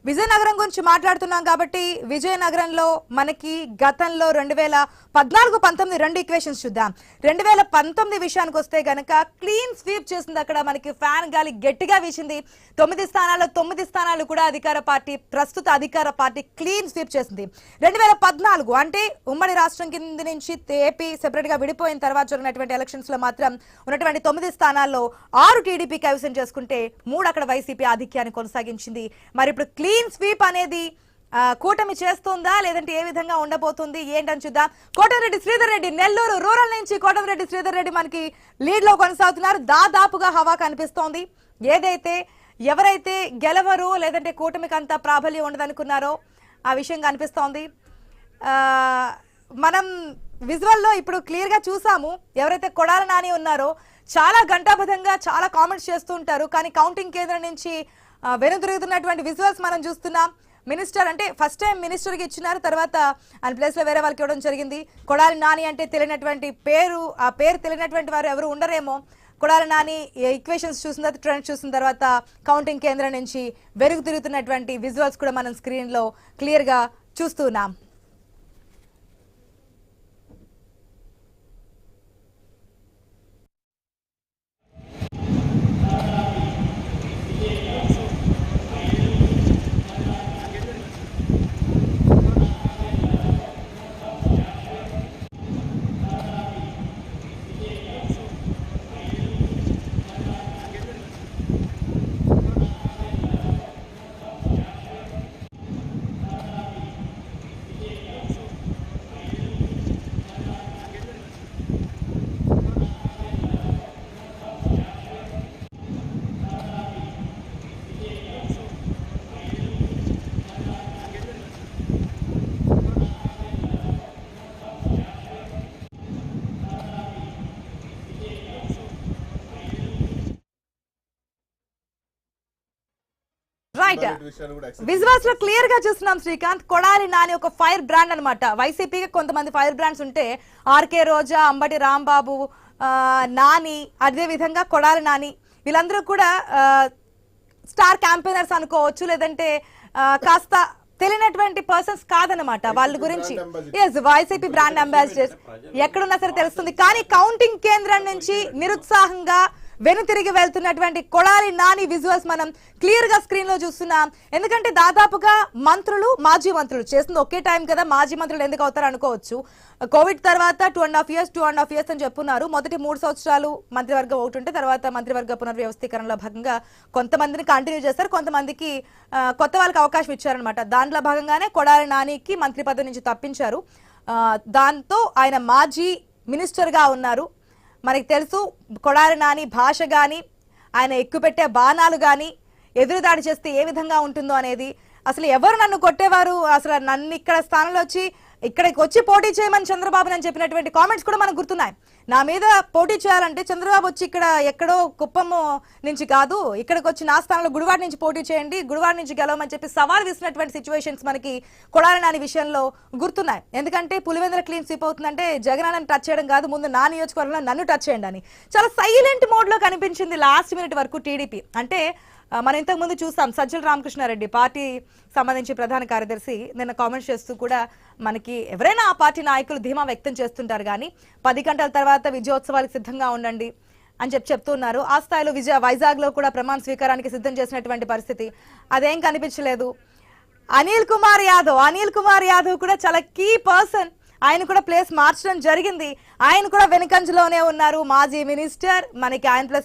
విజయనగరం గురించి మాట్లాడుతున్నాం కాబట్టి విజయనగరంలో మనకి గతంలో 2014-19 రెండు ఈక్వేషన్స్ చూద్దాం. 2019 విషయానికి వస్తే గనక క్లీన్ స్వీప్ చేసింది. అక్కడ మనకి ఫ్యాన్ గాలి గట్టిగా వీసింది. 9 స్థానాలు కూడా ప్రస్తుత అధికార పార్టీ క్లీన్ స్వీప్ చేసింది. 2014 అంటే ఉమ్మడి రాష్ట్రం కింద నుంచి ఏపీ సెపరేట్ గా విడిపోయిన తర్వాత జరిగినటువంటి ఎలక్షన్స్ లో మాత్రం ఉన్నటువంటి 9 స్థానాల్లో 6 టీడీపీ కైవసం చేసుకుంటే 3 అక్కడ వైసీపీ ఆధిక్యాన్ని కొనసాగించింది. మరి ఇప్పుడు క్లీన్ స్వీప్ అనేది కూటమి చేస్తుందా లేదంటే ఏ విధంగా ఉండబోతుంది ఏంటని చూద్దాం. కోటమిరెడ్డి శ్రీధర్ రెడ్డి నెల్లూరు రూరల్ నుంచి కోటమిరెడ్డి శ్రీధర్ రెడ్డి మనకి లీడ్ లో కొనసాగుతున్నారు. దాదాపుగా హవా కనిపిస్తోంది. ఎవరైతే గెలవరు లేదంటే కూటమికి అంత ప్రాబల్యం ఉండదనుకున్నారో ఆ విషయం కనిపిస్తోంది. మనం విజువల్లో ఇప్పుడు క్లియర్ గా చూసాము. ఎవరైతే కొడాల నాని ఉన్నారో చాలా గంటాబద్ధంగా చాలా కామెంట్స్ చేస్తూ ఉంటారు. కానీ కౌంటింగ్ కేంద్రం నుంచి వెనుదిరుగుతున్నటువంటి విజువల్స్ మనం చూస్తున్నాం. మినిస్టర్ అంటే ఫస్ట్ టైం మినిస్టర్కి ఇచ్చినారు, తర్వాత ఆయన ప్లేస్లో వేరే వాళ్ళకి ఇవ్వడం జరిగింది. కొడాలి నాని అంటే తెలియనటువంటి పేరు, ఆ పేరు తెలియనటువంటి వారు ఎవరు ఉండరేమో. కొడాలి నాని ఈక్వేషన్స్ చూసిన తర్వాత, ట్రెండ్ చూసిన తర్వాత కౌంటింగ్ కేంద్రం నుంచి వెలుగు తిరుగుతున్నటువంటి విజువల్స్ కూడా మనం స్క్రీన్లో క్లియర్గా చూస్తున్నాం. విజువల్స్ లో క్లియర్ గా చూస్తున్నాం శ్రీకాంత్. కొడాలి నాని ఒక ఫైర్ బ్రాండ్ అనమాట. వైసీపీకి కొంతమంది ఫైర్ బ్రాండ్స్ ఉంటే ఆర్కే రోజా, అంబటి రాంబాబు, నాని, అదే విధంగా కొడాలి నాని వీళ్ళందరూ కూడా స్టార్ క్యాంపెయినర్స్ అనుకోవచ్చు, లేదంటే కాస్త తెలియనటువంటి పర్సన్స్ కాదనమాట. వాళ్ళ గురించి వైసీపీ బ్రాండ్ అంబాసిడర్స్ ఎక్కడున్నా సరే తెలుస్తుంది. కానీ కౌంటింగ్ కేంద్రం నుంచి నిరుత్సాహంగా వెనుతిరిగి వెళ్తున్నటువంటి కొడాలి నాని విజువల్స్ మనం క్లియర్ గా స్క్రీన్ లో చూస్తున్నాం. ఎందుకంటే దాదాపుగా మంత్రులు, మాజీ మంత్రులు చేస్తుంది ఒకే టైం కదా. మాజీ మంత్రులు ఎందుకు అవుతారు అనుకోవచ్చు. కోవిడ్ తర్వాత 2.5 years అని చెప్పున్నారు. మొదటి 3 సంవత్సరాలు మంత్రివర్గం ఒకటి ఉంటే తర్వాత మంత్రివర్గ పునర్వ్యవస్థీకరణలో భాగంగా కొంతమందిని కంటిన్యూ చేస్తారు, కొంతమందికి కొత్త వాళ్ళకి అవకాశం ఇచ్చారనమాట. దాంట్లో భాగంగానే కొడాలి నానికి మంత్రి పదవి నుంచి తప్పించారు. దాంతో ఆయన మాజీ మినిస్టర్ గా ఉన్నారు. మనకి తెలుసు కొడాలి నాని భాష కానీ, ఆయన ఎక్కుపెట్టే బాణాలు కానీ, ఎదురుదాడి చేస్తే ఏ విధంగా ఉంటుందో అనేది. అసలు ఎవరు నన్ను కొట్టేవారు, అసలు నన్ను ఇక్కడ స్థానంలో ఇక్కడికి వచ్చి పోటీ చేయమని చంద్రబాబు అని చెప్పినటువంటి కామెంట్స్ కూడా మనకు గుర్తున్నాయి. నా మీద పోటీ చేయాలంటే చంద్రబాబు వచ్చి ఇక్కడ ఎక్కడో కుప్పము నుంచి కాదు, ఇక్కడికి వచ్చి నా స్థానంలో గుడివాడ నుంచి పోటీ చేయండి, గుడివాడ నుంచి గెలవమని చెప్పి సవాల్ విసినటువంటి సిచ్యువేషన్స్ మనకి కొడాలి నాని విషయంలో గుర్తున్నాయి. ఎందుకంటే పులివెందుల క్లీన్ స్వీప్ అవుతుందంటే జగనాన్ని టచ్ చేయడం కాదు, ముందు నా నియోజకవర్గంలో నన్ను టచ్ చేయండి అని చాలా సైలెంట్ మోడ్ లో కనిపించింది లాస్ట్ మినిట్ వరకు టీడీపీ. అంటే మనం ఇంతకు ముందు చూసాం సజ్జల రామకృష్ణారెడ్డి పార్టీ సంబంధించి ప్రధాన కార్యదర్శి నిన్న కామెంట్స్ చేస్తూ కూడా మనకి ఎవరైనా ఆ పార్టీ నాయకులు ధీమా వ్యక్తం చేస్తుంటారు, కానీ 10 గంటల తర్వాత విజయోత్సవాలకు సిద్ధంగా ఉండండి అని చెప్తున్నారు. ఆ స్థాయిలో వైజాగ్ లో కూడా ప్రమాణ స్వీకారానికి సిద్ధం చేసినటువంటి పరిస్థితి అదేం కనిపించలేదు. అనిల్ కుమార్ యాదవ్ కూడా చాలా కీ పర్సన్. ఆయన కూడా ప్లేస్ మార్చడం జరిగింది. ఆయన కూడా వెనుకంజలోనే ఉన్నారు. మాజీ మినిస్టర్, మనకి ఆయన ప్లేస్